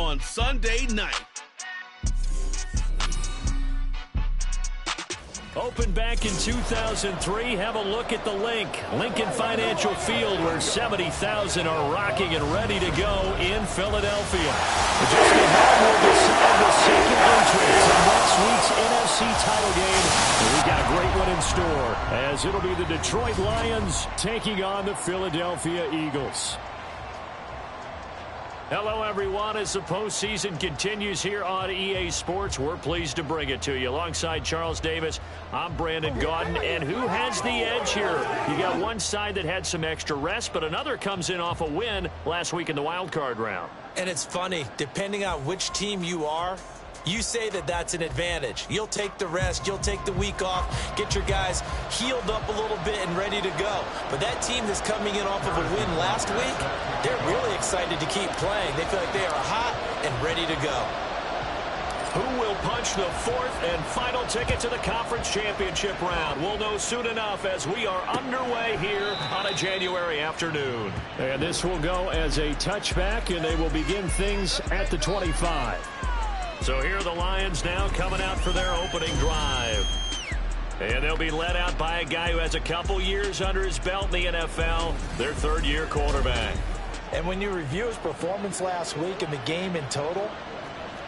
on Sunday night. Opened back in 2003. Have a look at the Lincoln Financial Field, where 70,000 are rocking and ready to go in Philadelphia. Just ahead will decide the second entrance in next week's NFC title game. And we got a great one in store, as it'll be the Detroit Lions taking on the Philadelphia Eagles. Hello, everyone. As the postseason continues here on EA Sports, we're pleased to bring it to you. Alongside Charles Davis, I'm Brandon Gaudin. And who has the edge here? You got one side that had some extra rest, but another comes in off a win last week in the wild card round. And it's funny, depending on which team you are, you say that that's an advantage. You'll take the rest. You'll take the week off. Get your guys healed up a little bit and ready to go. But that team that's coming in off of a win last week, they're really excited to keep playing. They feel like they are hot and ready to go. Who will punch the fourth and final ticket to the conference championship round? We'll know soon enough as we are underway here on a January afternoon. And this will go as a touchback, and they will begin things at the 25. So here are the Lions now coming out for their opening drive. And they'll be led out by a guy who has a couple years under his belt in the NFL, their third-year quarterback. And when you review his performance last week and the game in total,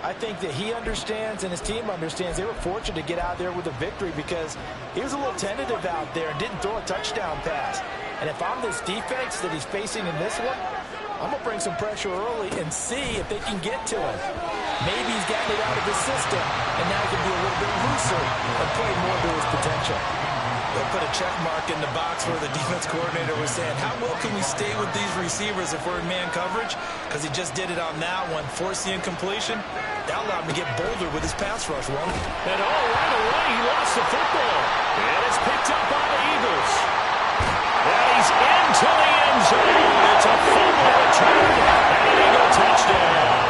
I think that he understands and his team understands they were fortunate to get out there with a victory, because he was a little tentative out there and didn't throw a touchdown pass. And if I'm this defense that he's facing in this one, I'm going to bring some pressure early and see if they can get to him. Maybe he's gotten it out of his system, and now he can be a little bit looser and play more to his potential. They'll put a check mark in the box where the defense coordinator was saying, how well can we stay with these receivers if we're in man coverage? Because he just did it on that one, forced the incompletion. That allowed him to get bolder with his pass rush one. And right away, he lost the football. And it's picked up by the Eagles. And he's into the end zone. It's a fumble return and an Eagle touchdown.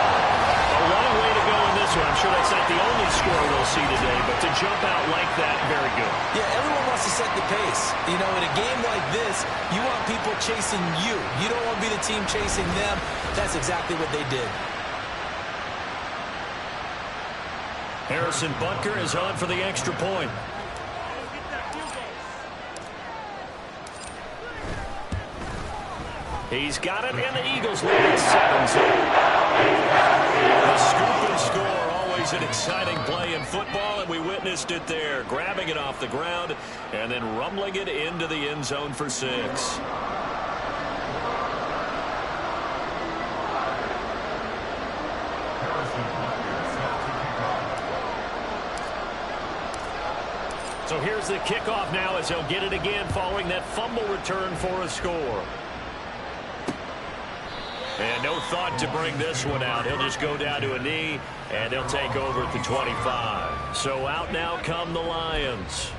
A long way to go in this one. I'm sure that's not the only score we'll see today, but to jump out like that, very good. Yeah, everyone wants to set the pace. You know, in a game like this, you want people chasing you. You don't want to be the team chasing them. That's exactly what they did. Harrison Butker is on for the extra point. He's got it, and the Eagles lead at 7-0. The scoop and score, always an exciting play in football, and we witnessed it there, grabbing it off the ground and then rumbling it into the end zone for 6. So here's the kickoff now as they'll get it again following that fumble return for a score. And no thought to bring this one out. He'll just go down to a knee, and they'll take over at the 25. So out now come the Lions.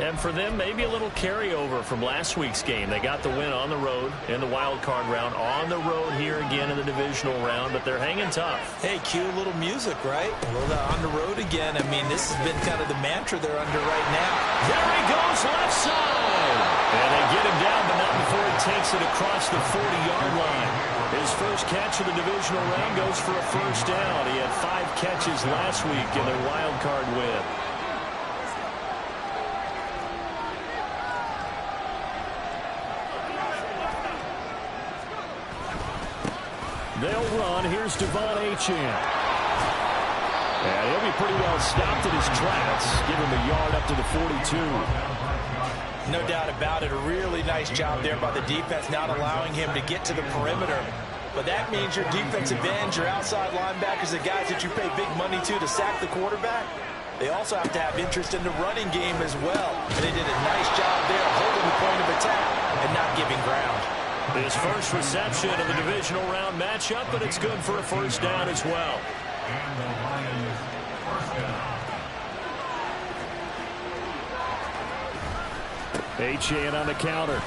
And for them, maybe a little carryover from last week's game. They got the win on the road in the wild card round, on the road here again in the divisional round, but they're hanging tough. Hey, cue a little music, right? A little on the road again. I mean, this has been kind of the mantra they're under right now. There he goes, left side. And they get him down, but not before he takes it across the 40-yard line. His first catch of the divisional round goes for a first down. He had 5 catches last week in their wild card win. They'll run. Here's Devon Achane. And he'll be pretty well stopped in his tracks. Give him a yard up to the 42. No doubt about it. A really nice job there by the defense, not allowing him to get to the perimeter. But that means your defensive ends, your outside linebackers, the guys that you pay big money to sack the quarterback, they also have to have interest in the running game as well. And they did a nice job there holding the point of attack and not giving ground. His first reception of the divisional round matchup, but it's good for a first down as well. Achane on the counter.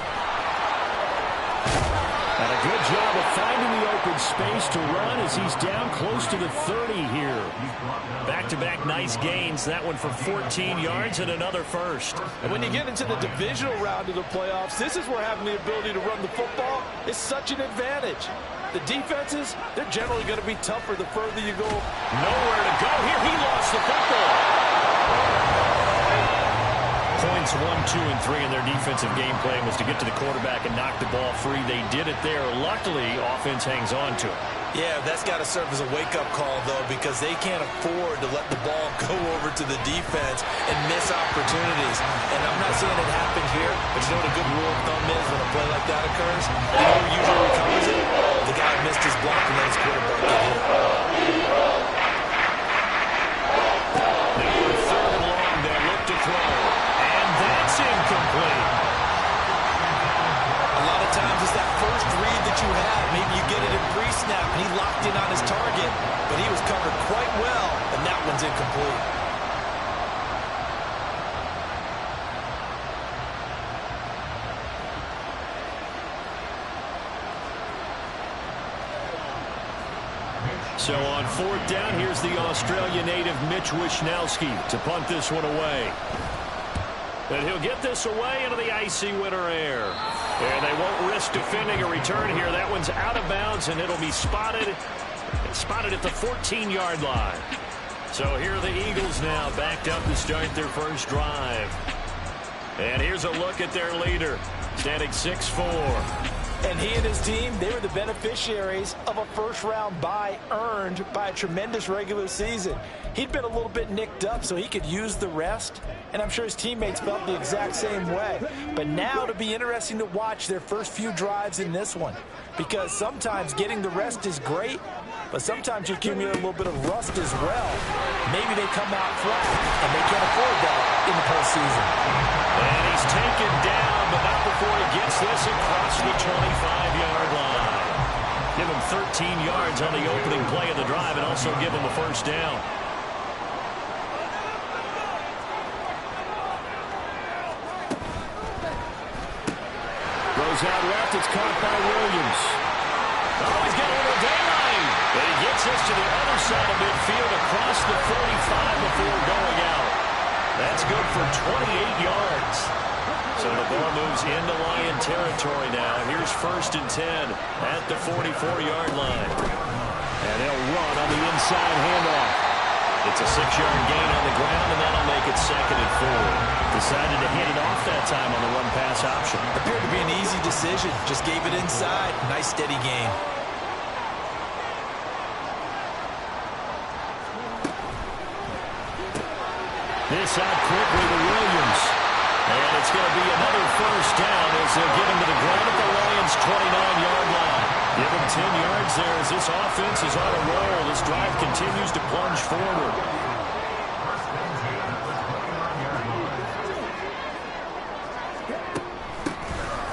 And a good job of finding the open space to run as he's down close to the 30 here. Back-to-back nice gains. That one for 14 yards and another first. And when you get into the divisional round of the playoffs, this is where having the ability to run the football is such an advantage. The defenses, they're generally going to be tougher the further you go. Nowhere to go here. He lost the football. Points 1, 2, and 3 in their defensive game plan was to get to the quarterback and knock the ball free. They did it there. Luckily, offense hangs on to it. Yeah, that's got to serve as a wake-up call, though, because they can't afford to let the ball go over to the defense and miss opportunities. And I'm not saying it happened here, but you know what a good rule of thumb is when a play like that occurs? You know who usually recovers it? The guy missed his block and then his quarterback get hit. Now on 3rd and long, they'll look to throw. And that's incomplete. A lot of times it's that first read that you have. Maybe you get it in pre-snap, and he locked in on his target, but he was covered quite well, and that one's incomplete. So on 4th down, here's the Australia native Mitch Wishnowsky to punt this one away. And he'll get this away into the icy winter air. And they won't risk defending a return here. That one's out of bounds, and it'll be spotted at the 14-yard line. So here are the Eagles now, backed up to start their first drive. And here's a look at their leader, standing 6'4". And he and his team, they were the beneficiaries of a first-round bye earned by a tremendous regular season. He'd been a little bit nicked up, so he could use the rest, and I'm sure his teammates felt the exact same way. But now it'll be interesting to watch their first few drives in this one, because sometimes getting the rest is great, but sometimes you accumulate a little bit of rust as well. Maybe they come out flat, and they can't afford that in the postseason. And he's taken down, but not before he gets this across the 25-yard line. Give him 13 yards on the opening play of the drive and also give him a first down. Goes out left. It's caught by Williams. Oh, he's got a little daylight. And he gets this to the other side of midfield across the 45 before going out. That's good for 28 yards. So the ball moves into Lion territory now. Here's 1st and 10 at the 44-yard line. And they'll run on the inside handoff. It's a 6-yard gain on the ground, and that'll make it 2nd and 4. Decided to hand it off that time on the run-pass option. Appeared to be an easy decision. Just gave it inside. Nice, steady game. This out quickly to Williams. And it's going to be another first down as they'll get him to the ground at the Lions' 29-yard line. Give him 10 yards there as this offense is on a roll. This drive continues to plunge forward.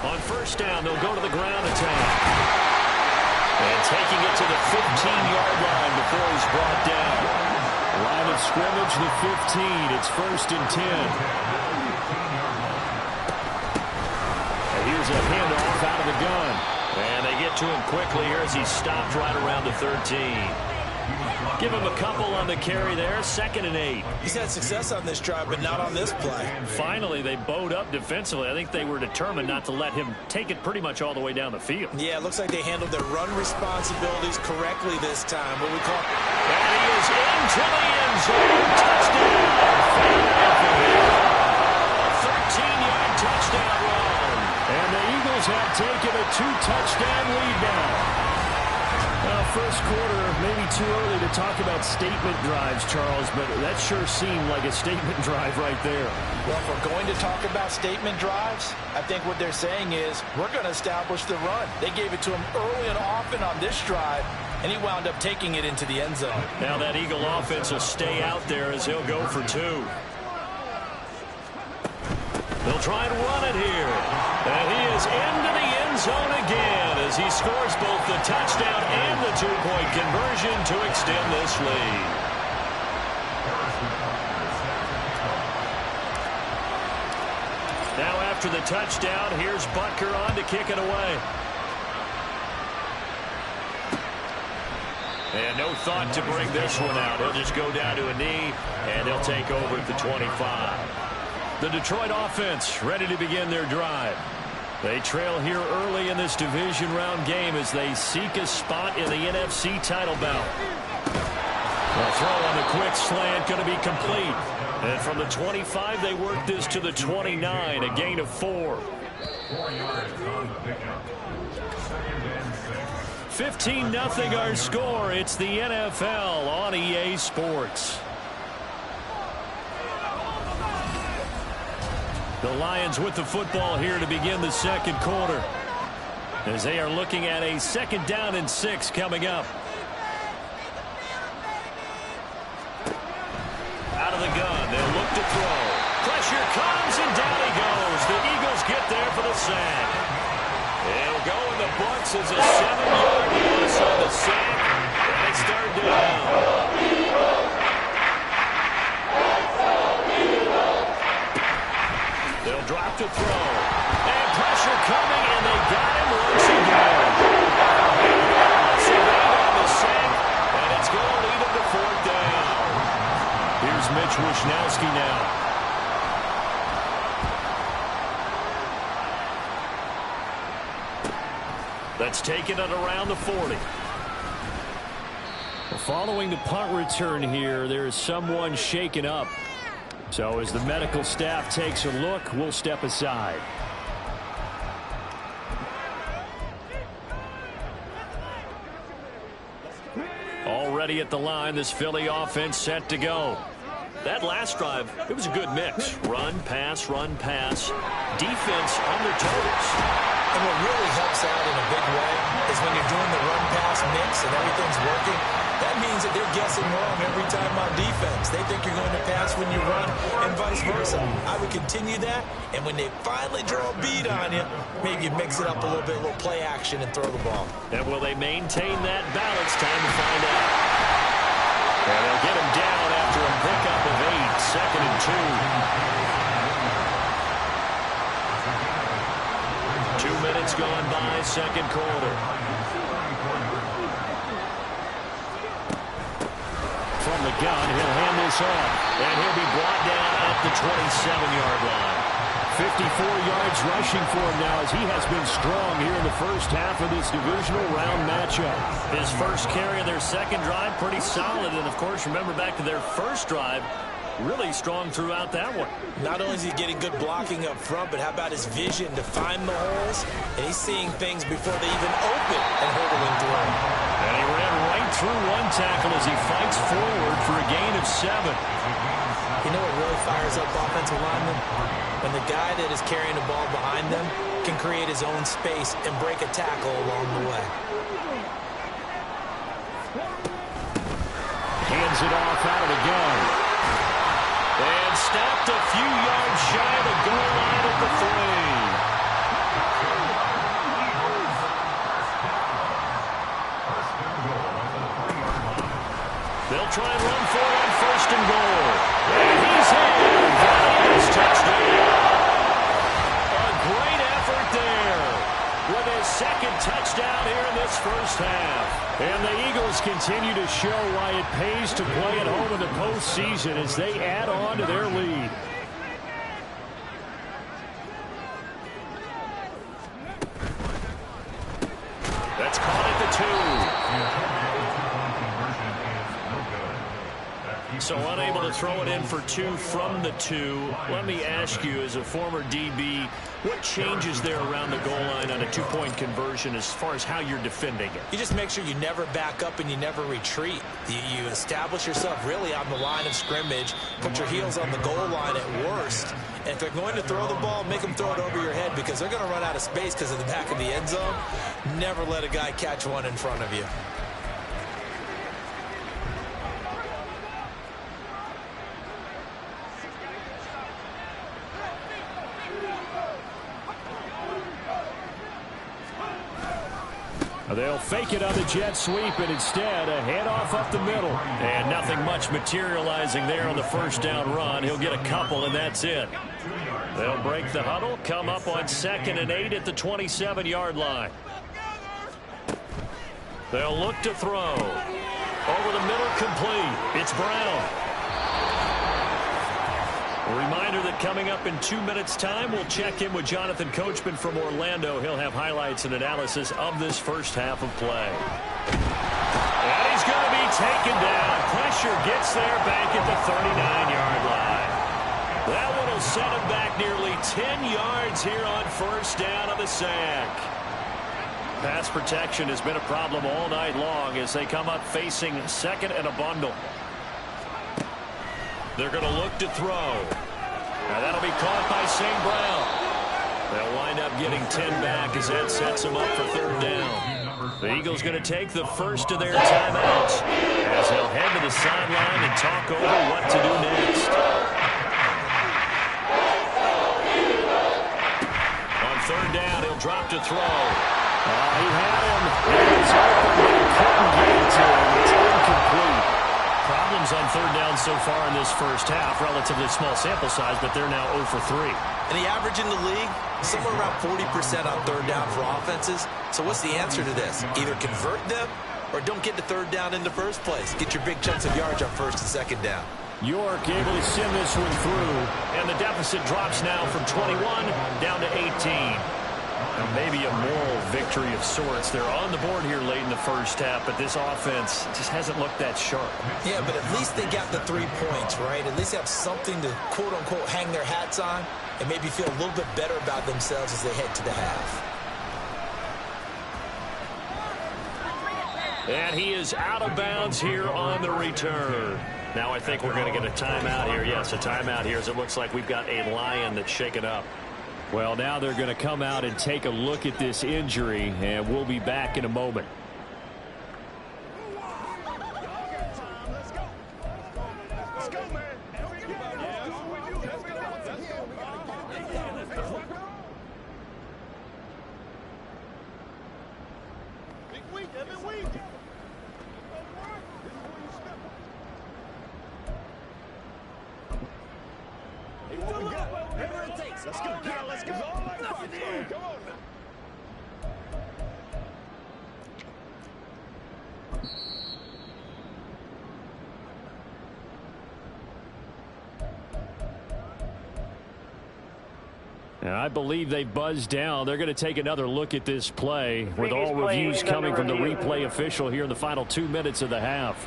On 1st down, they'll go to the ground attack. And taking it to the 15-yard line before he's brought down. Line of scrimmage, the 15. It's 1st and 10. Here's a handoff out of the gun. And they get to him quickly here as he stopped right around the 13. Give him a couple on the carry there. 2nd and 8. He's had success on this drive, but not on this play. Finally, they bowed up defensively. I think they were determined not to let him take it pretty much all the way down the field. Yeah, it looks like they handled their run responsibilities correctly this time. What we call... And he is into the end zone. Touchdown. 13-yard touchdown run. And the Eagles have taken a 2-touchdown lead now. First quarter, maybe too early to talk about statement drives, Charles, but that sure seemed like a statement drive right there. Well, if we're going to talk about statement drives, I think what they're saying is we're going to establish the run. They gave it to him early and often on this drive, and he wound up taking it into the end zone. Now that Eagle offense will stay out there as he'll go for 2. They'll try and run it here. And he is into the end zone again as he scores both the touchdown and the 2-point conversion to extend this lead. Now after the touchdown, here's Butker on to kick it away. And no thought to bring this one out. He'll just go down to a knee, and he'll take over at the 25. The Detroit offense ready to begin their drive. They trail here early in this division round game as they seek a spot in the NFC title bout. The throw on the quick slant going to be complete. And from the 25, they work this to the 29, a gain of 4. 15-0 our score. It's the NFL on EA Sports. The Lions with the football here to begin the second quarter, as they are looking at a 2nd down and 6 coming up. Out of the gun, they'll look to throw. Pressure comes, and down he goes. The Eagles get there for the sack. It'll go in the books as a 7-yard loss on the sack, and it's 3rd down. They'll drop to throw. And pressure coming, and they got him once again. Surveyed on the sack, and it's going to lead him to 4th down. Here's Mitch Wishnowsky now. That's taken it around the 40. Following the punt return here, there is someone shaken up. So as the medical staff takes a look, we'll step aside. Already at the line, this Philly offense set to go. That last drive, it was a good mix. Run, pass, defense on their toes. And what really helps out in a big way is when you're doing the run-pass mix and everything's working, that means that they're guessing wrong every time on defense. They think you're going to pass when you run and vice versa. I would continue that, and when they finally draw a bead on you, maybe you mix it up a little bit, a little play action, and throw the ball. And will they maintain that balance? Time to find out. And they'll get him down after a pickup of 8, 2nd and 2. 2 minutes gone by, second quarter. From the gun, he'll hand this off, and he'll be brought down at the 27-yard line. 54 yards rushing for him now as he has been strong here in the first half of this divisional round matchup. His first carry of their second drive, pretty solid. And, of course, remember back to their first drive, really strong throughout that one. Not only is he getting good blocking up front, but how about his vision to find the holes? And he's seeing things before they even open and hurdling through. And he ran right through one tackle as he fights forward for a gain of 7. You know what really fires up offensive linemen? When the guy that is carrying the ball behind them can create his own space and break a tackle along the way. Hands it off out of the gun. And stopped a few yards shy of the goal line at the 3. They'll try and run for it on 1st and goal. And he's in. Valdez touchdown. A great effort there with his 2nd touchdown here in this first half. And the Eagles continue to show why it pays to play at home in the postseason as they add on to their lead. That's caught at the 2. So unable to throw it in for 2 from the 2. Let me ask you, as a former DB, what changes there around the goal line on a 2-point conversion as far as how you're defending it? You just make sure you never back up and you never retreat. You establish yourself really on the line of scrimmage, put your heels on the goal line at worst. And if they're going to throw the ball, make them throw it over your head because they're going to run out of space because of the back of the end zone. Never let a guy catch one in front of you. They'll fake it on the jet sweep, and instead a handoff up the middle. And nothing much materializing there on the first down run. He'll get a couple, and that's it. They'll break the huddle, come up on 2nd and 8 at the 27-yard line. They'll look to throw. Over the middle, complete. It's Brown. A reminder that coming up in 2 minutes' time, we'll check in with Jonathan Coachman from Orlando. He'll have highlights and analysis of this first half of play. And he's going to be taken down. Pressure gets there back at the 39-yard line. That one will set him back nearly 10 yards here on first down on the sack. Pass protection has been a problem all night long as they come up facing second and a bundle. They're going to look to throw. Now that'll be caught by St. Brown. They'll wind up getting 10 back as that sets them up for third down. The Eagles going to take the first of their timeouts as they'll head to the sideline and talk over what to do next. On third down, he'll drop to throw. He had him. He was open, but he couldn't get it to him. It's incomplete. Problems on third down so far in this first half. Relatively small sample size, but they're now 0 for 3. And the average in the league, somewhere around 40% on third down for offenses. So what's the answer to this? Either convert them or don't get to third down in the first place. Get your big chunks of yards on first and second down. York able to send this one through. And the deficit drops now from 21 down to 18. Now maybe a moral victory of sorts. They're on the board here late in the first half, but this offense just hasn't looked that sharp. Yeah, but at least they got the 3 points, right? At least have something to, quote-unquote, hang their hats on and maybe feel a little bit better about themselves as they head to the half. And he is out of bounds here on the return. Now I think we're going to get a timeout here. Yes, a timeout here as it looks like we've got a Lion that's shaken up. Well, now they're going to come out and take a look at this injury, and we'll be back in a moment. Let's go, girl. Let's go. Nothing here. Come on. And I believe they buzzed down. They're going to take another look at this play with all reviews coming from the replay official here in the final 2 minutes of the half.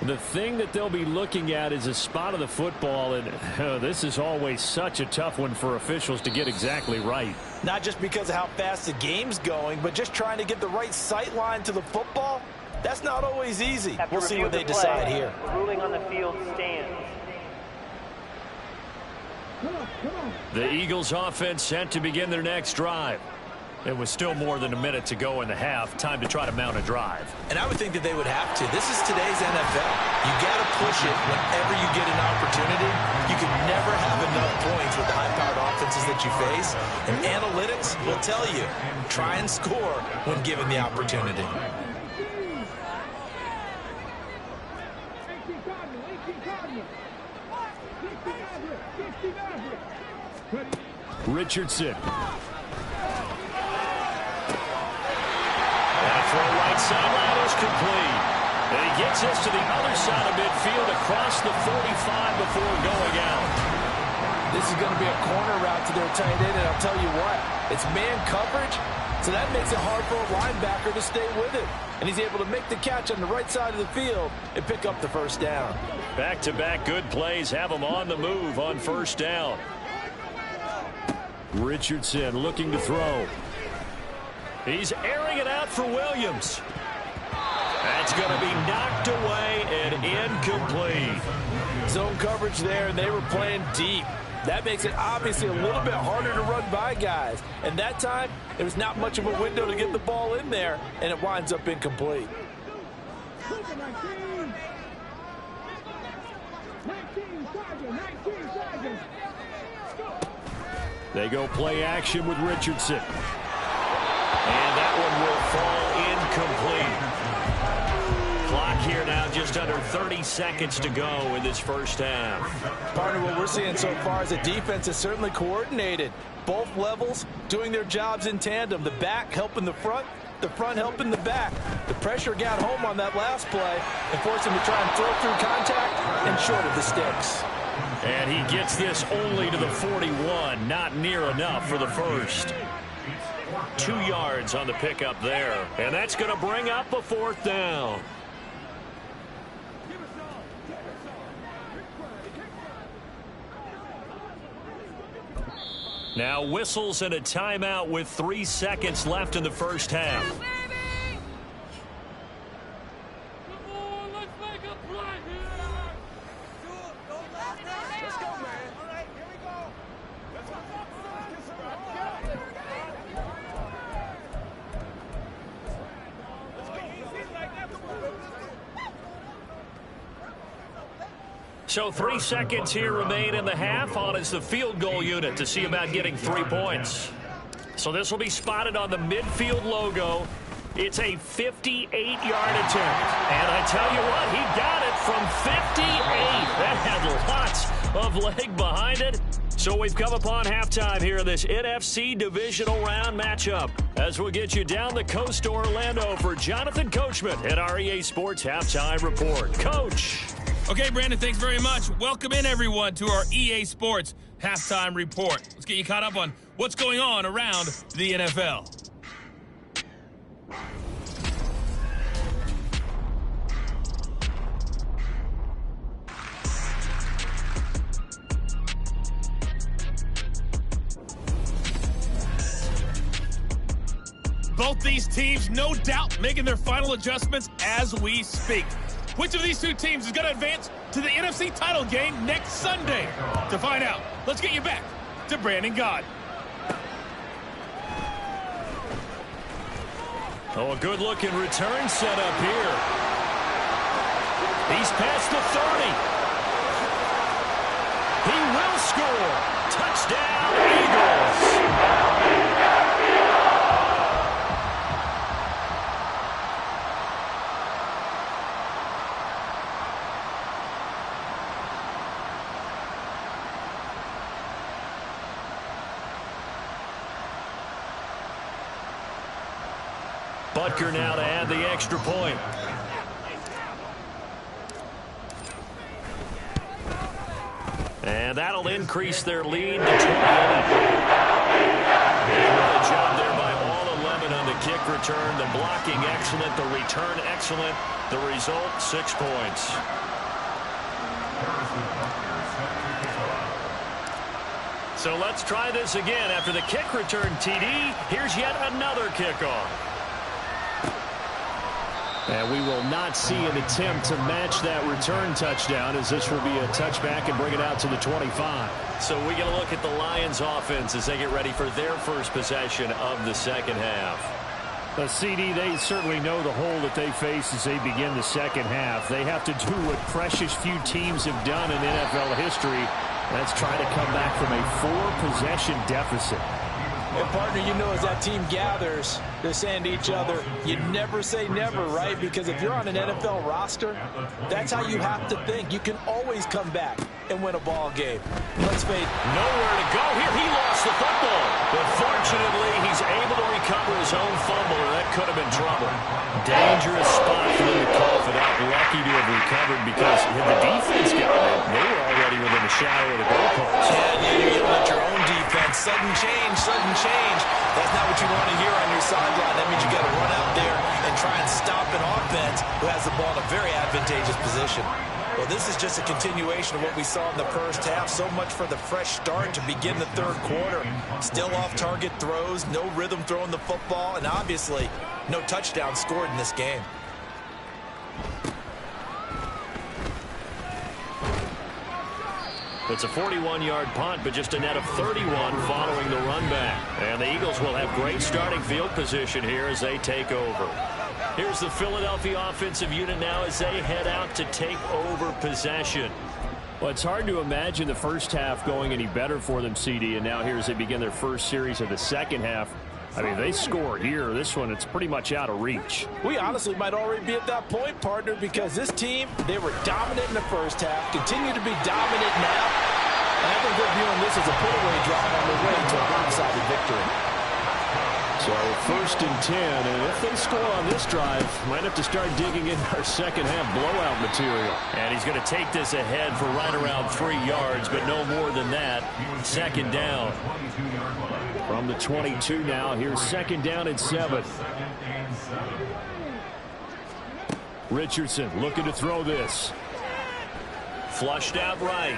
The thing that they'll be looking at is a spot of the football, and this is always such a tough one for officials to get exactly right. Not just because of how fast the game's going, but just trying to get the right sight line to the football. That's not always easy. We'll see what they decide here. The ruling on the field stands. The Eagles offense set to begin their next drive. It was still more than a minute to go in the half. Time to try to mount a drive. And I would think that they would have to. This is today's NFL. You got to push it whenever you get an opportunity. You can never have enough points with the high-powered offenses that you face. And analytics will tell you, try and score when given the opportunity. Richardson. Throw right sideline is complete. And he gets us to the other side of midfield across the 45 before going out. This is going to be a corner route to their tight end, and I'll tell you what, it's man coverage, so that makes it hard for a linebacker to stay with it. And he's able to make the catch on the right side of the field and pick up the first down. Back-to-back good plays have him on the move on first down. Richardson looking to throw. He's airing it out for Williams. That's going to be knocked away and incomplete. Zone coverage there, and they were playing deep. That makes it obviously a little bit harder to run by guys. And that time, there was not much of a window to get the ball in there, and it winds up incomplete. They go play action with Richardson. And that one will fall incomplete. Clock here now just under 30 seconds to go in this first half. Partner, what we're seeing so far is the defense is certainly coordinated. Both levels doing their jobs in tandem. The back helping the front, the front helping the back. The pressure got home on that last play and forced him to try and throw through contact and short of the sticks. And he gets this only to the 41. Not near enough for the first. 2 yards on the pickup there. And that's going to bring up a 4th down. Now whistles and a timeout with 3 seconds left in the first half. So 3 seconds here remain in the half. On is the field goal unit to see about getting 3 points. So this will be spotted on the midfield logo. It's a 58-yard attempt. And I tell you what, he got it from 58. That had lots of leg behind it. So we've come upon halftime here in this NFC Divisional Round matchup. As we'll get you down the coast to Orlando for Jonathan Coachman at our EA Sports Halftime Report. Coach. Okay, Brandon, thanks very much. Welcome in, everyone, to our EA Sports Halftime Report. Let's get you caught up on what's going on around the NFL. Both these teams, no doubt, making their final adjustments as we speak. Which of these two teams is going to advance to the NFC title game next Sunday? To find out, let's get you back to Brandon Gaudin. Oh, a good-looking return set up here. He's past the 30. He will score. Touchdown, Eagles. Butker now to add the extra point. And that'll increase their lead to 28. Good job there by all 11 on the kick return. The blocking excellent, the return excellent. The result, 6 points. So let's try this again. After the kick return TD, here's yet another kickoff. And we will not see an attempt to match that return touchdown, as this will be a touchback and bring it out to the 25. So we get a look at the Lions offense as they get ready for their first possession of the second half. CD, they certainly know the hole that they face as they begin the second half. They have to do what precious few teams have done in NFL history. That's try to come back from a 4-possession deficit. And, partner, you know, as that team gathers, they're saying to each other, you never say never, right? Because if you're on an NFL roster, that's how you have to think. You can always come back and win a ball game. Let's face it. Nowhere to go here. He lost the football. But fortunately, he's able to recover his own fumble, or that could have been trouble. Dangerous spot for them to cough it up. Lucky to have recovered because had the defense gotten it, they were already within a shadow of the goalpost. Yeah, you let your own defense. Sudden change, sudden change. That's not what you want to hear on your sideline. That means you got to run out there and try and stop an offense who has the ball in a very advantageous position. Well, this is just a continuation of what we saw in the first half. So much for the fresh start to begin the third quarter. Still off-target throws, no rhythm throwing the football, and obviously no touchdown scored in this game. It's a 41-yard punt, but just a net of 31 following the run back. And the Eagles will have great starting field position here as they take over. Here's the Philadelphia offensive unit now as they head out to take over possession. Well, it's hard to imagine the first half going any better for them, CD, and now here as they begin their first series of the second half. I mean, they score here. This one, it's pretty much out of reach. We honestly might already be at that point, partner, because this team, they were dominant in the first half, continue to be dominant now. And I think they're viewing this as a put-away drive on their way to a lopsided victory. So So 1st and 10, and if they score on this drive, might have to start digging in our second half blowout material. And he's going to take this ahead for right around 3 yards, but no more than that. 2nd down. From the 22 now, here's 2nd down and 7. Richardson looking to throw this. Flushed out right.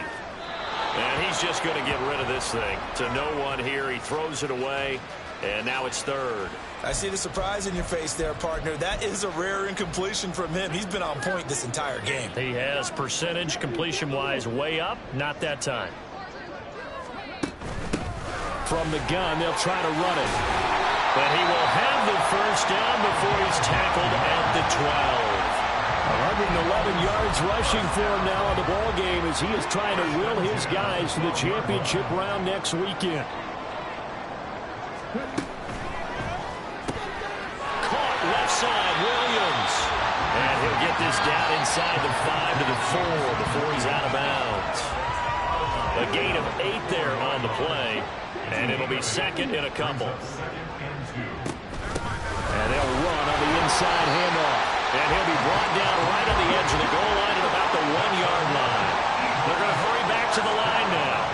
And he's just going to get rid of this thing to no one here. He throws it away, and now it's 3rd. I see the surprise in your face there, partner. That is a rare incompletion from him. He's been on point this entire game. He has percentage completion-wise way up. Not that time. From the gun, they'll try to run it. But he will have the 1st down before he's tackled at the 12. 111 yards rushing for him now in the ball game as he is trying to will his guys to the championship round next weekend. Caught left side, Williams. And he'll get this down inside the 5 to the 4 before he's out of bounds. A gain of 8 there on the play. And it'll be 2nd and a couple. And they'll run on the inside handoff. And he'll be brought down right on the edge of the goal line at about the 1-yard line. They're going to hurry back to the line now.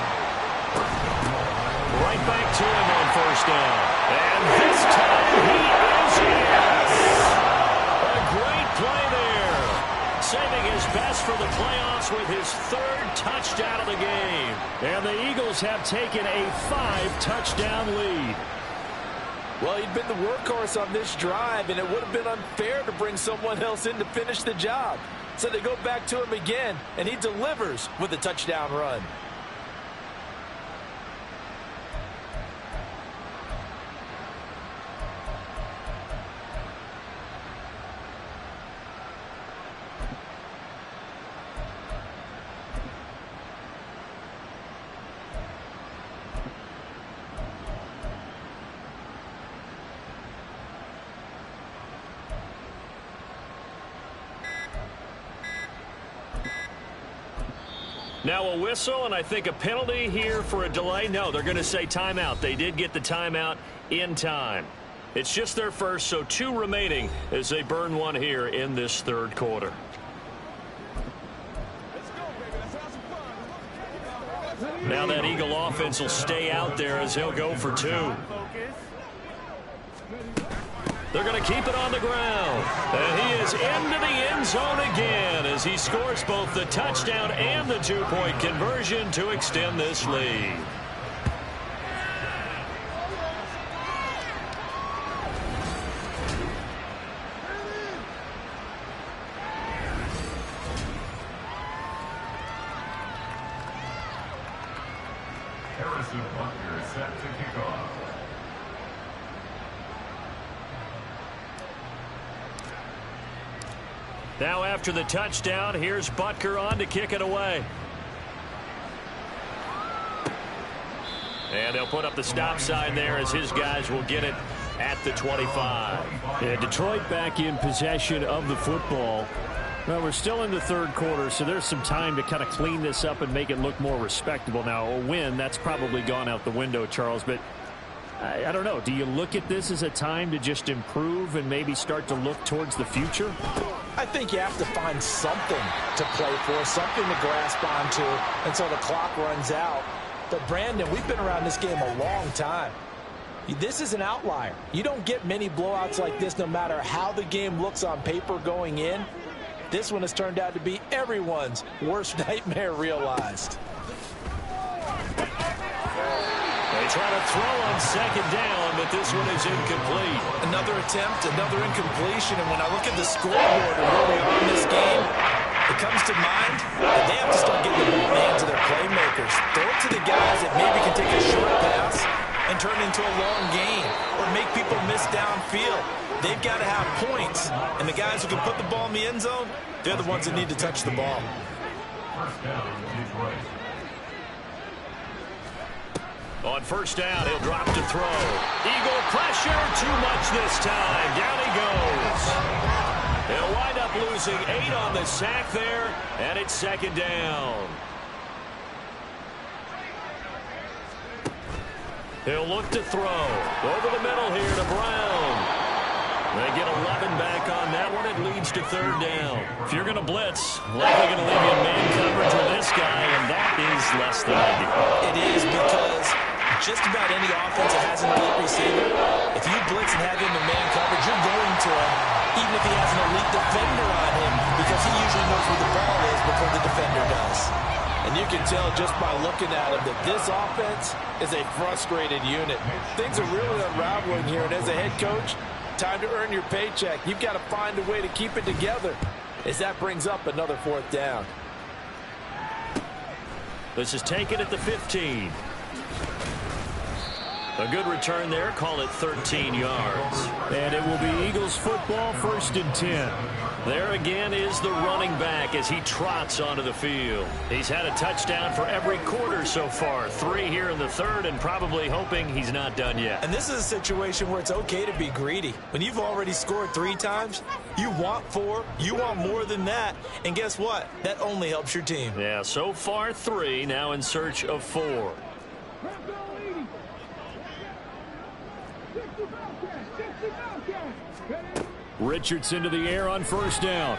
Right back to him on 1st down. And this time he is in. A great play there. Saving his best for the playoffs with his 3rd touchdown of the game. And the Eagles have taken a 5-touchdown lead. Well, he'd been the workhorse on this drive, and it would have been unfair to bring someone else in to finish the job. So they go back to him again, and he delivers with a touchdown run. Now a whistle, and I think a penalty here for a delay. No, they're going to say timeout. They did get the timeout in time. It's just their first, so 2 remaining as they burn one here in this 3rd quarter. Now that Eagle offense will stay out there as he'll go for 2. They're going to keep it on the ground. And he is into the end zone again as he scores both the touchdown and the 2-point conversion to extend this lead. Harrison Butker set to kick off. Now after the touchdown, here's Butker on to kick it away. And they'll put up the stop sign there as his guys will get it at the 25. Yeah, Detroit back in possession of the football. Well, we're still in the 3rd quarter, so there's some time to kind of clean this up and make it look more respectable. Now, a win, that's probably gone out the window, Charles, but I don't know. Do you look at this as a time to just improve and maybe start to look towards the future? I think you have to find something to play for, something to grasp onto until the clock runs out. But, Brandon, we've been around this game a long time. This is an outlier. You don't get many blowouts like this no matter how the game looks on paper going in. This one has turned out to be everyone's worst nightmare realized. They try to throw on 2nd down, but this one is incomplete. Another attempt, another incompletion, and when I look at the scoreboard and where we are in this game, it comes to mind that they have to start getting the ball in the hands of their playmakers. Throw it to the guys that maybe can take a short pass and turn it into a long gain or make people miss downfield. They've got to have points, and the guys who can put the ball in the end zone, they're the ones that need to touch the ball. 1st down, Detroit. On 1st down, he'll drop to throw. Eagle pressure, too much this time. Down he goes. They'll wind up losing 8 on the sack there, and it's 2nd down. He'll look to throw. Over the middle here to Brown. They get 11 back on that one. It leads to third down. If you're going to blitz, likely going to leave you in man coverage with this guy, and that is less than ideal. It is, because just about any offense that has an elite receiver, if you blitz and have him in man coverage, you're going to him, even if he has an elite defender on him, because he usually knows where the ball is before the defender does. And you can tell just by looking at him that this offense is a frustrated unit. Things are really unraveling here, and as a head coach, time to earn your paycheck. You've got to find a way to keep it together, as that brings up another fourth down. This is taken at the 15. A good return there. Call it 13 yards. And it will be Eagles football, 1st and 10. There again is the running back as he trots onto the field. He's had a touchdown for every quarter so far. 3 here in the third, and probably hoping he's not done yet. And this is a situation where it's okay to be greedy. When you've already scored 3 times, you want 4, you want more than that. And guess what? That only helps your team. Yeah, so far 3, now in search of 4. Richardson to the air on 1st down.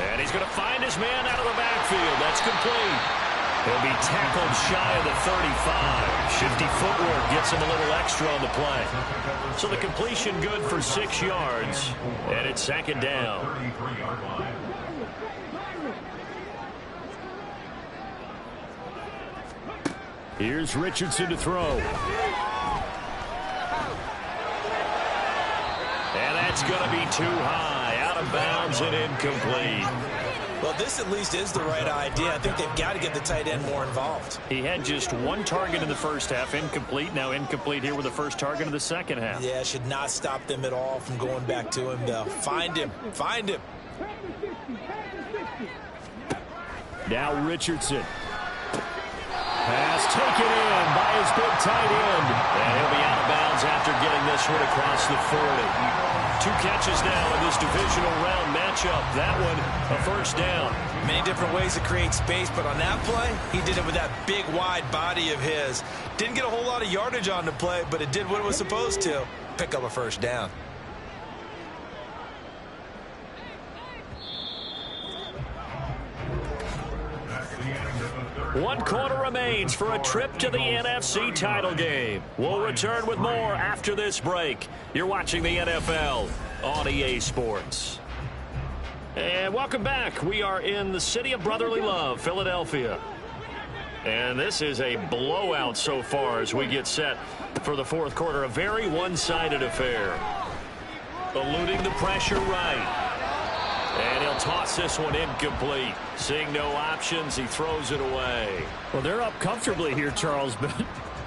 And he's going to find his man out of the backfield. That's complete. He'll be tackled shy of the 35. Shifty footwork gets him a little extra on the play. So the completion good for 6 yards. And it's 2nd down. Here's Richardson to throw. And that's going to be too high. Out of bounds and incomplete. Well, this at least is the right idea. I think they've got to get the tight end more involved. He had just 1 target in the first half. Incomplete. Now incomplete here with the first target in the second half. Yeah, should not stop them at all from going back to him, though. Find him. Find him. Now Richardson. Pass taken in by his big tight end. And he'll be out of bounds after getting this one across the 40. 2 catches now in this divisional round matchup. That one, a 1st down. Many different ways to create space, but on that play, he did it with that big, wide body of his. Didn't get a whole lot of yardage on the play, but it did what it was supposed to. Pick up a 1st down. One quarter remains for a trip to the NFC title game. We'll return with more after this break. You're watching the NFL on EA Sports. And welcome back. We are in the city of brotherly love, Philadelphia. And this is a blowout so far as we get set for the 4th quarter. A very one-sided affair. Eluding the pressure right. And he'll toss this one incomplete. Seeing no options, he throws it away. Well, they're up comfortably here, Charles, but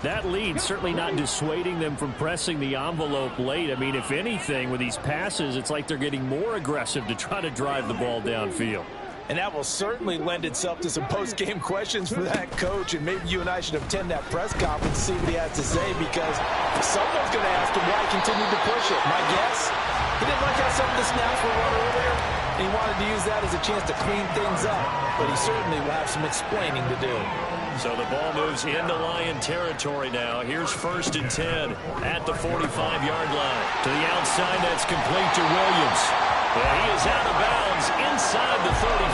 that lead certainly not dissuading them from pressing the envelope late. I mean, if anything, with these passes, it's like they're getting more aggressive to try to drive the ball downfield. And that will certainly lend itself to some post-game questions for that coach. And maybe you and I should attend that press conference to see what he has to say, because someone's going to ask him why he continued to push it. My guess, he didn't like how some of the snaps were run earlier. He wanted to use that as a chance to clean things up, but he certainly will have some explaining to do. So the ball moves into Lion territory now. Here's 1st and 10 at the 45-yard line. To the outside, that's complete to Williams. Well, he is out of bounds inside the 35.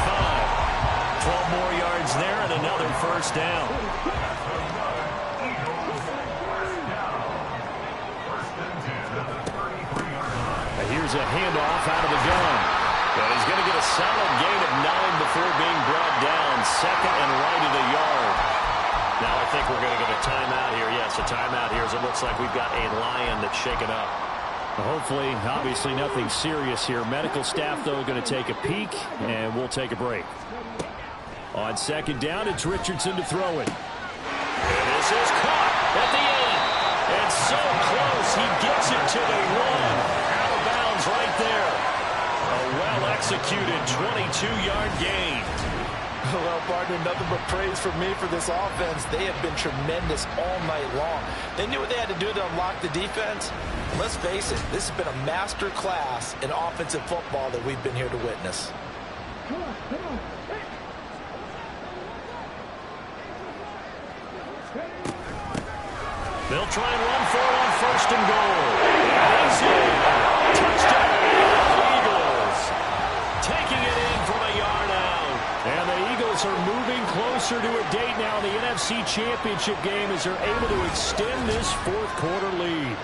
12 more yards there and another 1st down. Here's a handoff out of the gun. And he's going to get a solid gain of 9 before being brought down. 2nd and right at a yard. Now I think we're going to get a timeout here. Yes, a timeout here as it looks like we've got a Lion that's shaken up. Hopefully, obviously nothing serious here. Medical staff, though, going to take a peek, and we'll take a break. On 2nd down, it's Richardson to throw it. And this is caught at the 8. And so close, he gets it to the 1. Out of bounds right there. A well-executed 22-yard gain. Well, partner, nothing but praise from me for this offense. They have been tremendous all night long. They knew what they had to do to unlock the defense. Let's face it, this has been a master class in offensive football that we've been here to witness. Come on. They'll try and run for it on first and goal. And he's in. Touchdown, Eagles. Taking it in from a yard out. And the Eagles are moving closer to a date now in the NFC Championship game as they're able to extend this fourth quarter lead.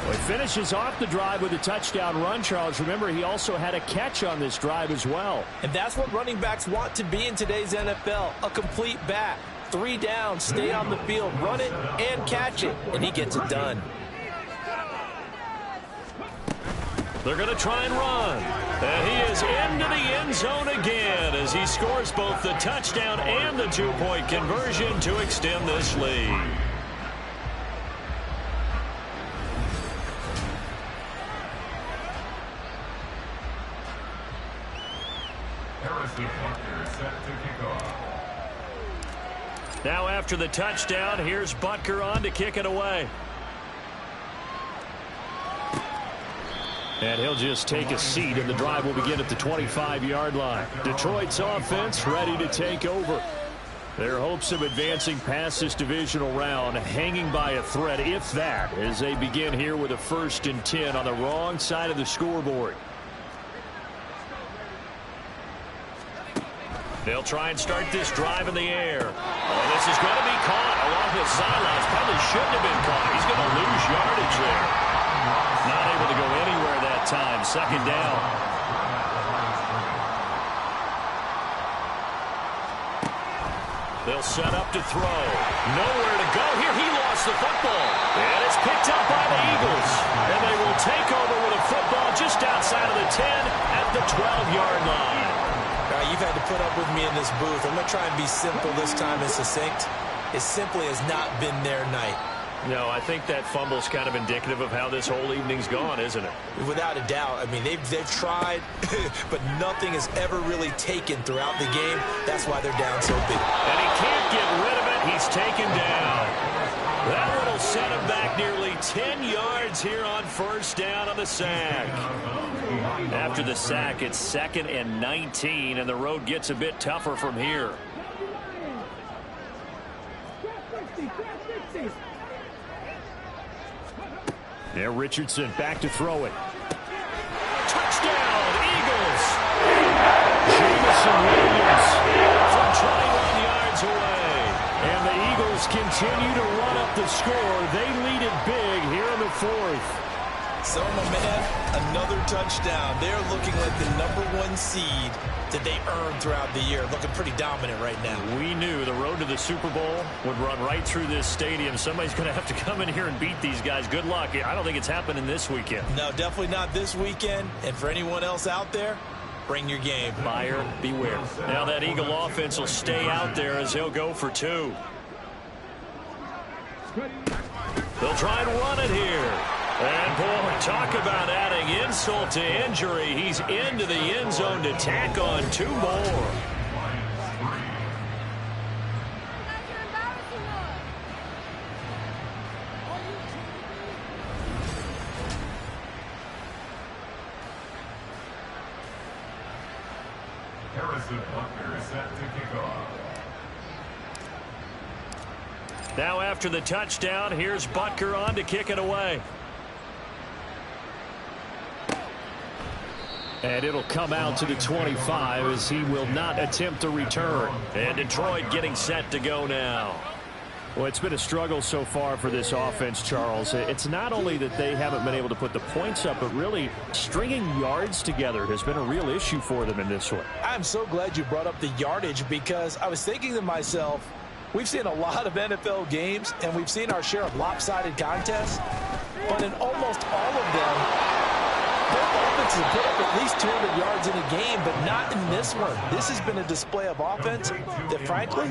Well, he finishes off the drive with a touchdown run, Charles. Remember, he also had a catch on this drive as well. And that's what running backs want to be in today's NFL, a complete back. 3 down, stay on the field, run it, and catch it, and he gets it done. They're going to try and run. And he is into the end zone again as he scores both the touchdown and the 2-point conversion to extend this lead. Harrison Butker set to kick off. Now after the touchdown, here's Butker on to kick it away. And he'll just take a seat, and the drive will begin at the 25-yard line. Detroit's offense ready to take over. Their hopes of advancing past this divisional round hanging by a thread, if that, as they begin here with a 1st and 10 on the wrong side of the scoreboard. They'll try and start this drive in the air. Oh, this is going to be caught along the sidelines. Probably shouldn't have been caught. He's going to lose yardage there. Not able to go anywhere that time. 2nd down. They'll set up to throw. Nowhere to go here. He lost the football. And it's picked up by the Eagles. And they will take over with a football just outside of the 10 at the 12-yard line. You've had to put up with me in this booth. I'm going to try and be simple this time and succinct. It simply has not been their night. No, I think that fumble's kind of indicative of how this whole evening's gone, isn't it? Without a doubt. I mean, they've tried, but nothing has ever really taken throughout the game. That's why they're down so big. And he can't get rid of it. He's taken down. That one will set him back nearly 10 yards here on 1st down on the sack. After the sack, it's 2nd and 19, and the road gets a bit tougher from here. Yeah, Richardson back to throw it. Touchdown, Eagles! Jameson Williams from 21 yards away. And the Eagles continue to run up the score. They lead it big here in the 4th. So, my man, another touchdown. They're looking like the #1 seed that they earned throughout the year. Looking pretty dominant right now. We knew the road to the Super Bowl would run right through this stadium. Somebody's going to have to come in here and beat these guys. Good luck. I don't think it's happening this weekend. No, definitely not this weekend. And for anyone else out there, bring your game. Buyer beware. Now that Eagle offense will stay out there as they'll go for 2. They'll try and run it here. And, boy, talk about adding insult to injury. He's into the end zone to tack on 2 more. Harrison Butker set to kick off. Now after the touchdown, here's Butker on to kick it away. And it'll come out to the 25 as he will not attempt a return. And Detroit getting set to go now. Well, it's been a struggle so far for this offense, Charles. It's not only that they haven't been able to put the points up, but really stringing yards together has been a real issue for them in this one. I'm so glad you brought up the yardage because I was thinking to myself, we've seen a lot of NFL games, and we've seen our share of lopsided contests, but in almost all of them, both offenses have put up at least 200 yards in a game, but not in this one. This has been a display of offense that, frankly,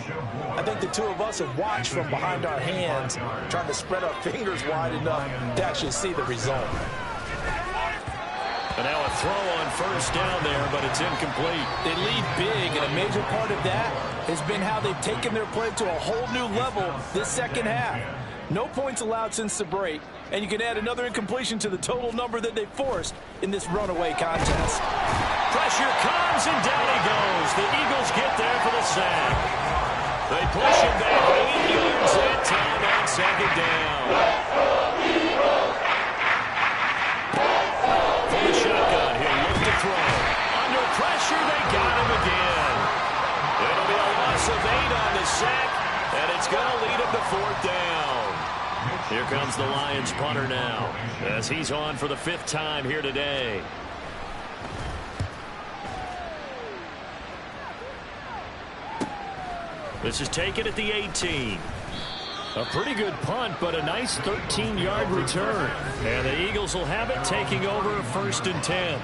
I think the two of us have watched from behind our hands, trying to spread our fingers wide enough to actually see the result. And now a throw on 1st down there, but it's incomplete. They lead big, and a major part of that has been how they've taken their play to a whole new level this second half. No points allowed since the break, and you can add another incompletion to the total number that they forced in this runaway contest. Pressure comes, and down he goes. The Eagles get there for the sack. They push him back 8 yards that time on second down. For the shotgun, he'll look to throw. Under pressure, they got him again. It'll be a loss of 8 on the sack, and it's going to lead him to 4th down. Here comes the Lions punter now, as he's on for the 5th time here today. This is taken at the 18. A pretty good punt, but a nice 13-yard return. And the Eagles will have it, taking over 1st and 10.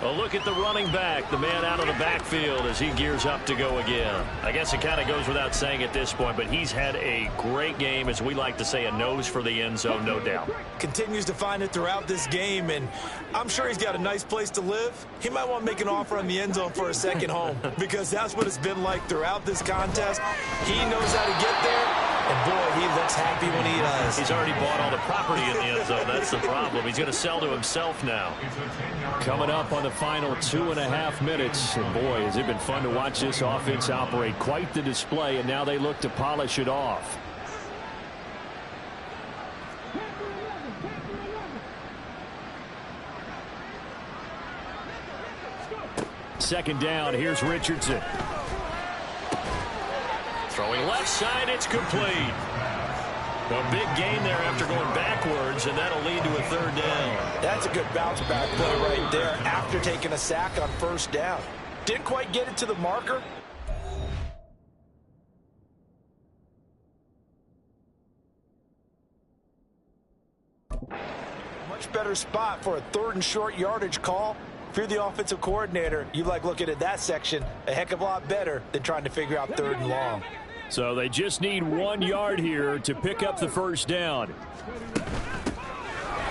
A look at the running back, the man out of the backfield as he gears up to go again. I guess it kind of goes without saying at this point, but he's had a great game, as we like to say, a nose for the end zone, no doubt. Continues to find it throughout this game, and I'm sure he's got a nice place to live. He might want to make an offer on the end zone for a second home, because that's what it's been like throughout this contest. He knows how to get there. And, boy, he looks happy when he does. He's already bought all the property in the end zone. That's the problem. He's going to sell to himself now. Coming up on the final 2.5 minutes. And, boy, has it been fun to watch this offense operate. Quite the display, and now they look to polish it off. Second down, here's Richardson. Throwing left side, it's complete. A big gain there after going backwards, and that'll lead to a 3rd down. That's a good bounce-back play right there after taking a sack on 1st down. Didn't quite get it to the marker. Much better spot for a 3rd and short yardage call. If you're the offensive coordinator, you like looking at that section a heck of a lot better than trying to figure out 3rd and long. So they just need 1 yard here to pick up the 1st down.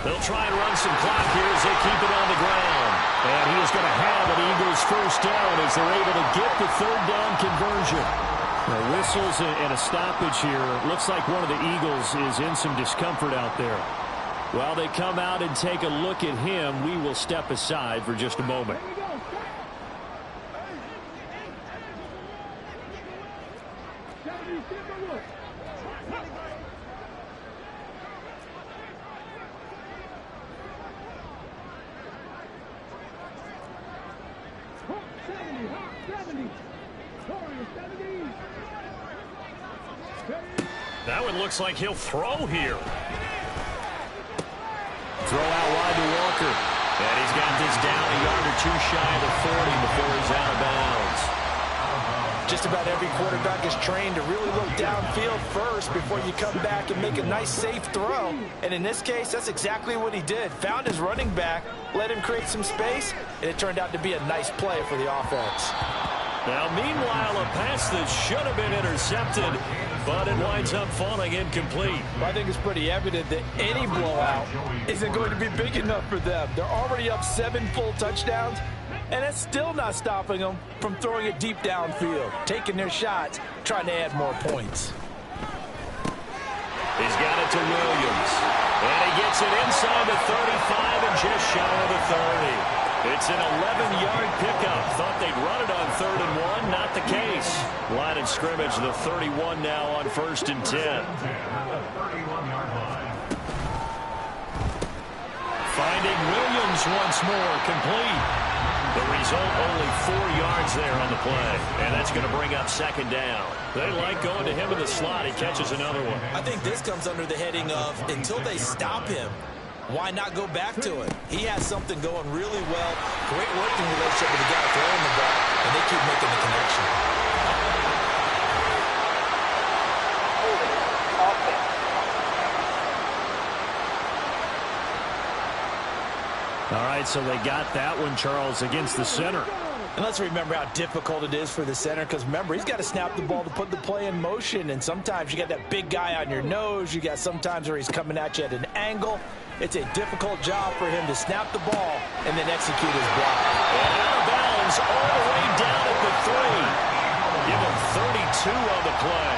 They'll try and run some clock here as they keep it on the ground. And he is going to have an Eagles 1st down as they're able to get the 3rd down conversion. The whistles and a stoppage here. Looks like one of the Eagles is in some discomfort out there. While they come out and take a look at him, we will step aside for just a moment. That one looks like he'll throw here. Throw out wide to Walker. And he's got this down a yard or 2 shy of the 40 before he's out of bounds. Just about every quarterback is trained to really look downfield first before you come back and make a nice, safe throw. And in this case, that's exactly what he did. Found his running back, let him create some space, and it turned out to be a nice play for the offense. Now, meanwhile, a pass that should have been intercepted, but it winds up falling incomplete. Well, I think it's pretty evident that any blowout isn't going to be big enough for them. They're already up 7 full touchdowns, and it's still not stopping them from throwing it deep downfield, taking their shots, trying to add more points. He's got it to Williams, and he gets it inside the 35 and just shy of the 30. It's an 11-yard pickup. Thought they'd run it on 3rd and 1. Not the case. Line of scrimmage, the 31 now on 1st and 10. Finding Williams once more, complete. The result, only 4 yards there on the play. And that's going to bring up 2nd down. They like going to him in the slot. He catches another one. I think this comes under the heading of until they stop him, why not go back to it? He has something going really well. Great working relationship with the guy throwing the ball, and they keep making the connection. All right, so they got that one, Charles, against the center. And let's remember how difficult it is for the center, because remember, he's got to snap the ball to put the play in motion, and sometimes you got that big guy on your nose. You got sometimes where he's coming at you at an angle. It's a difficult job for him to snap the ball and then execute his block. And out of bounds all the way down at the 3. Give him 32 on the play.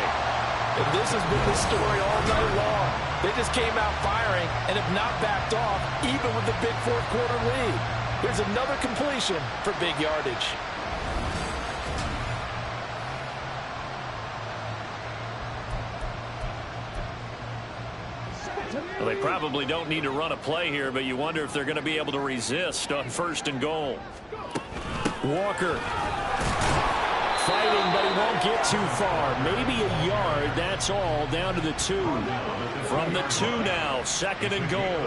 And this has been the story all night long. They just came out firing and have not backed off, even with the big 4th quarter lead. Here's another completion for big yardage. Well, they probably don't need to run a play here, but you wonder if they're going to be able to resist on 1st and goal. Walker fighting, but he won't get too far. Maybe a yard, that's all, down to the 2. From the 2 now, 2nd and goal.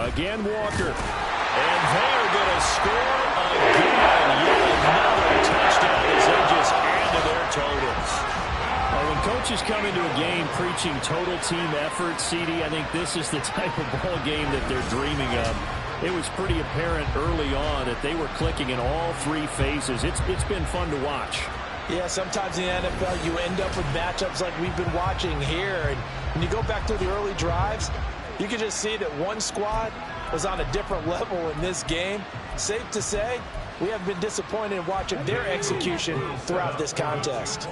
Again, Walker. And they're going to score again. Yet another touchdown as they just add to their totals. When coaches come into a game preaching total team effort, CD, I think this is the type of ball game that they're dreaming of. It was pretty apparent early on that they were clicking in all 3 phases. It's been fun to watch. Yeah, sometimes in the NFL you end up with matchups like we've been watching here. And when you go back to the early drives, you can just see that one squad was on a different level in this game. Safe to say, we have been disappointed in watching their execution throughout this contest.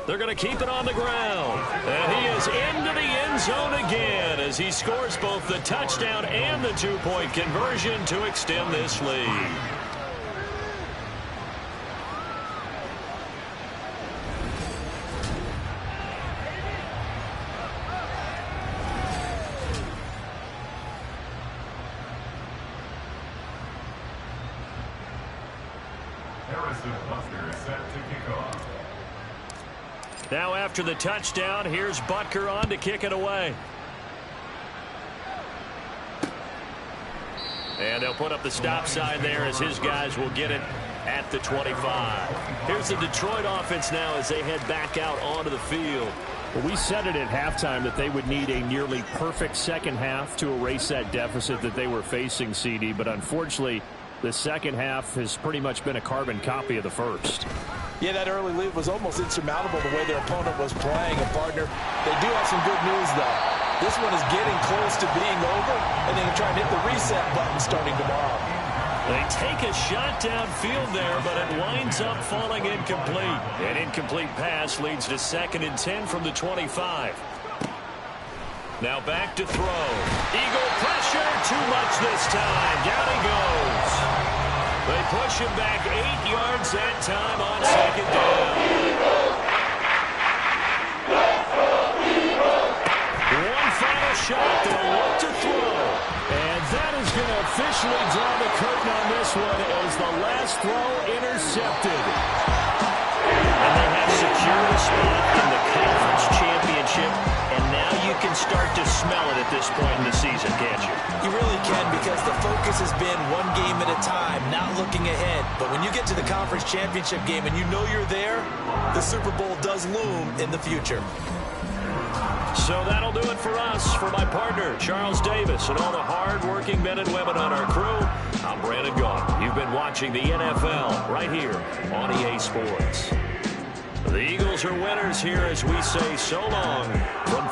They're going to keep it on the ground. And he is into the end zone again as he scores both the touchdown and the 2-point conversion to extend this lead. Harrison Butker is set to kick off. Now after the touchdown, here's Butker on to kick it away. And they'll put up the stop sign there as his guys will get it at the 25. Here's the Detroit offense now as they head back out onto the field. Well, we said it at halftime that they would need a nearly perfect second half to erase that deficit that they were facing, CD, but unfortunately the second half has pretty much been a carbon copy of the first. Yeah, that early lead was almost insurmountable the way their opponent was playing. And, partner, they do have some good news, though. This one is getting close to being over, and they can try and hit the reset button starting tomorrow. They take a shot downfield there, but it winds up falling incomplete. An incomplete pass leads to 2nd and 10 from the 25. Now back to throw. Eagle pressure, too much this time. Down he goes. They push him back 8 yards that time on 2nd down. One final shot. They'll look to throw. And that is going to officially draw the curtain on this one as the last throw intercepted. And they have secured a spot in the conference championship. And now you can start to smell it at this point in the season, can't you? You really can, because the focus has been one game at a time, not looking ahead. But when you get to the conference championship game and you know you're there, the Super Bowl does loom in the future. So that'll do it for us. For my partner, Charles Davis, and all the hard-working men and women on our crew, I'm Brandon Gaudin. You've been watching the NFL right here on EA Sports. The Eagles are winners here as we say so long from